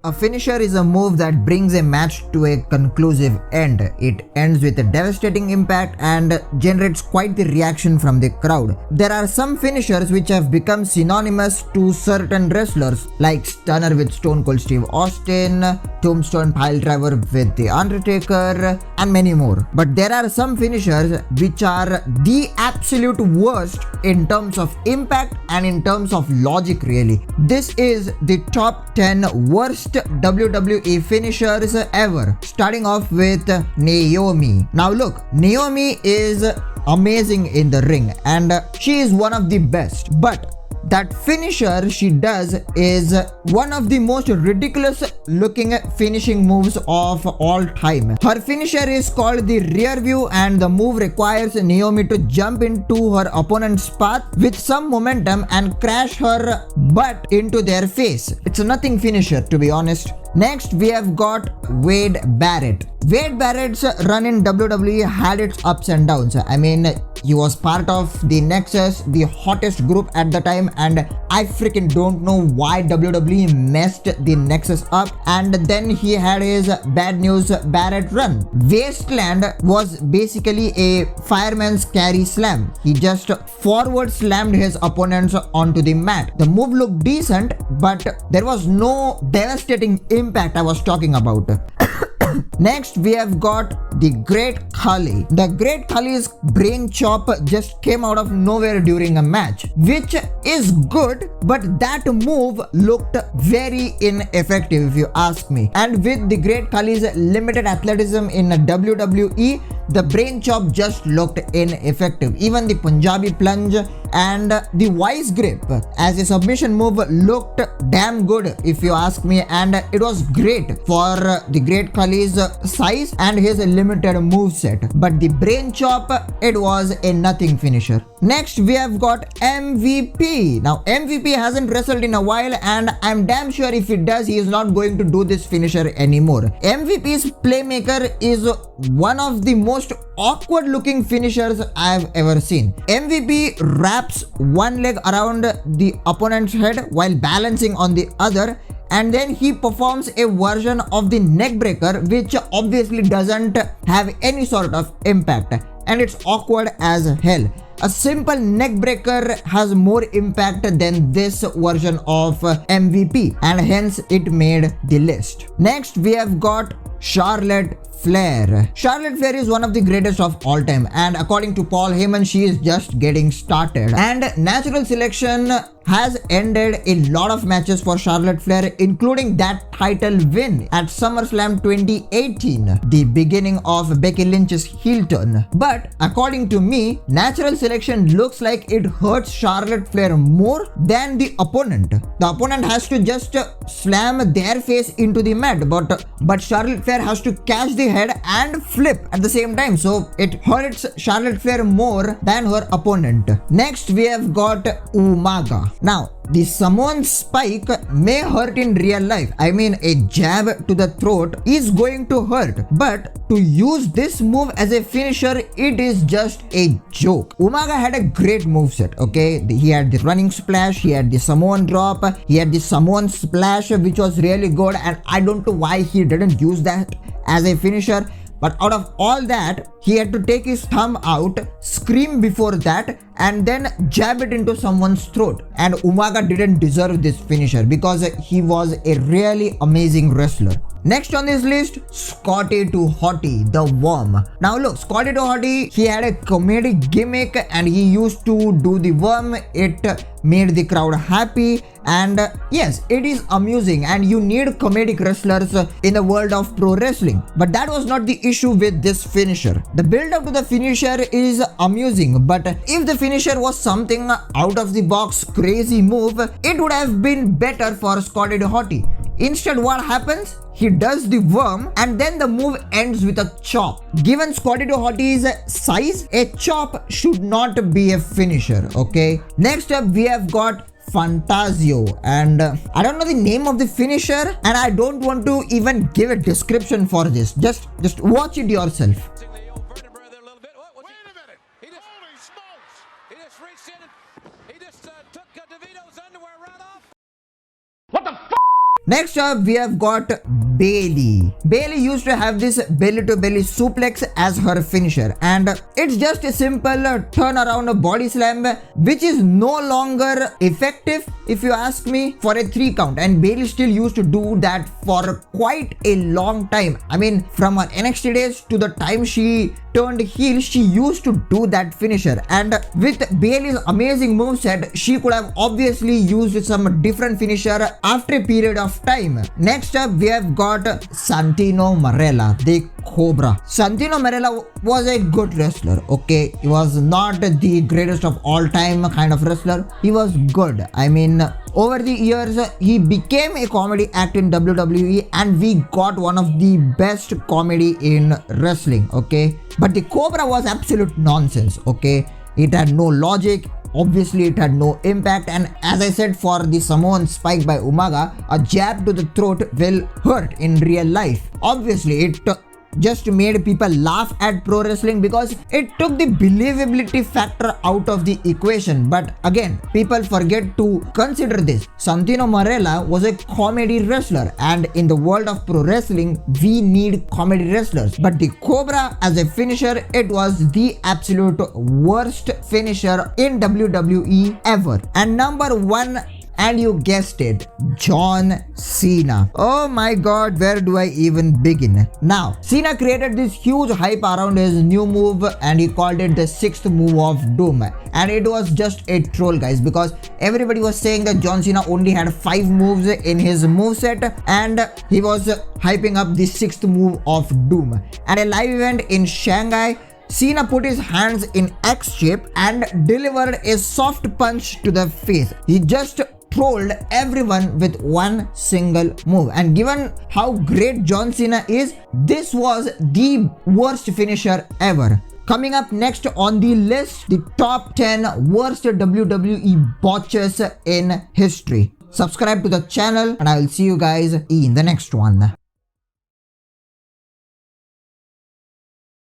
A finisher is a move that brings a match to a conclusive end. It ends with a devastating impact and generates quite the reaction from the crowd. There are some finishers which have become synonymous to certain wrestlers, like Stunner with Stone Cold Steve Austin, Tombstone Piledriver with The Undertaker, and many more. But there are some finishers which are the absolute worst in terms of impact and in terms of logic, really. This is the top 10 worst WWE finishers ever, starting off with Naomi. Now look, Naomi is amazing in the ring and she is one of the best, but that finisher she does is one of the most ridiculous looking finishing moves of all time. Her finisher is called the rear view and the move requires Naomi to jump into her opponent's path with some momentum and crash her butt into their face. It's a nothing finisher, to be honest. Next, we have got Wade Barrett. Wade Barrett's run in WWE had its ups and downs. I mean, he was part of the Nexus, the hottest group at the time, and I freaking don't know why WWE messed the Nexus up. And then he had his Bad News Barrett run. Wasteland was basically a fireman's carry slam. He just forward slammed his opponents onto the mat. The move looked decent, but there was no devastating impact I was talking about. Next, we have got the Great Khali. The Great Khali's brain chop just came out of nowhere during a match, which is good, but that move looked very ineffective if you ask me. And with the Great Khali's limited athleticism in WWE, the brain chop just looked ineffective. Even the Punjabi plunge and the Vice Grip as a submission move looked damn good if you ask me, and it was great for the Great Khali's size and his limited moveset. But the brain chop, it was a nothing finisher. Next, we have got MVP. Now, MVP hasn't wrestled in a while, and I'm damn sure if he does, he is not going to do this finisher anymore. MVP's playmaker is one of the most awkward looking finishers I've ever seen. MVP wraps one leg around the opponent's head while balancing on the other, and then he performs a version of the neck breaker which obviously doesn't have any sort of impact, and it's awkward as hell. A simple neck breaker has more impact than this version of MVP, and hence it made the list. Next, we have got Charlotte Flair. Charlotte Flair is one of the greatest of all time, and according to Paul Heyman, she is just getting started. And natural selection has ended a lot of matches for Charlotte Flair, including that title win at SummerSlam 2018, the beginning of Becky Lynch's heel turn. But according to me, natural selection looks like it hurts Charlotte Flair more than the opponent. The opponent has to just slam their face into the mat, but Charlotte Flair has to catch the head and flip at the same time, so it hurts Charlotte Flair more than her opponent. Next, we have got Umaga. Now, the Samoan spike may hurt in real life. I mean, a jab to the throat is going to hurt, but to use this move as a finisher, it is just a joke. Umaga had a great moveset, okay? He had the running splash, he had the Samoan drop, he had the Samoan splash, which was really good, and I don't know why he didn't use that as a finisher. But out of all that, he had to take his thumb out, scream before that, and then jab it into someone's throat. And Umaga didn't deserve this finisher because he was a really amazing wrestler. Next on this list, Scotty 2 Hotty, the Worm. Now look, Scotty 2 Hotty, he had a comedic gimmick and he used to do the worm. It made the crowd happy, and yes, it is amusing, and you need comedic wrestlers in the world of pro wrestling. But that was not the issue with this finisher. The build up to the finisher is amusing, but if the finisher was something out of the box crazy move, it would have been better for Scotty 2 Hotty. Instead, what happens? He does the worm and then the move ends with a chop. Given Scotty 2 Hotty's size, a chop should not be a finisher, okay? Next up, we have got Fantasio, and I don't know the name of the finisher, and I don't want to even give a description for this. Just watch it yourself. Next up, we have got Bailey. Bailey used to have this belly to belly suplex as her finisher, and it's just a simple turnaround body slam which is no longer effective if you ask me, for a 3 count, and Bailey still used to do that for quite a long time. I mean, from her NXT days to the time she turned heel, she used to do that finisher, and with Bailey's amazing moveset, she could have obviously used some different finisher after a period of time. Next up, we have got Santino Marella, the Cobra. Santino Marella was a good wrestler, okay? He was not the greatest of all time kind of wrestler. He was good. I mean, over the years, he became a comedy act in WWE, and we got one of the best comedy in wrestling, okay? But the Cobra was absolute nonsense, okay? It had no logic. Obviously, it had no impact, and as I said, for the Samoan spike by Umaga, a jab to the throat will hurt in real life. Obviously, it just made people laugh at pro wrestling because it took the believability factor out of the equation. But again, people forget to consider this. Santino Marella was a comedy wrestler, and in the world of pro wrestling, we need comedy wrestlers. But the Cobra as a finisher, it was the absolute worst finisher in WWE ever. And number 1, and you guessed it, John Cena. Oh my god, where do I even begin? Now, Cena created this huge hype around his new move, and he called it the 6th move of doom. And it was just a troll, guys, because everybody was saying that John Cena only had 5 moves in his moveset, and he was hyping up the 6th move of doom. At a live event in Shanghai, Cena put his hands in X shape and delivered a soft punch to the face. He just trolled everyone with one single move, and given how great John Cena is, this was the worst finisher ever. Coming up next on the list, the top 10 worst WWE botches in history. Subscribe to the channel, and I will see you guys in the next one.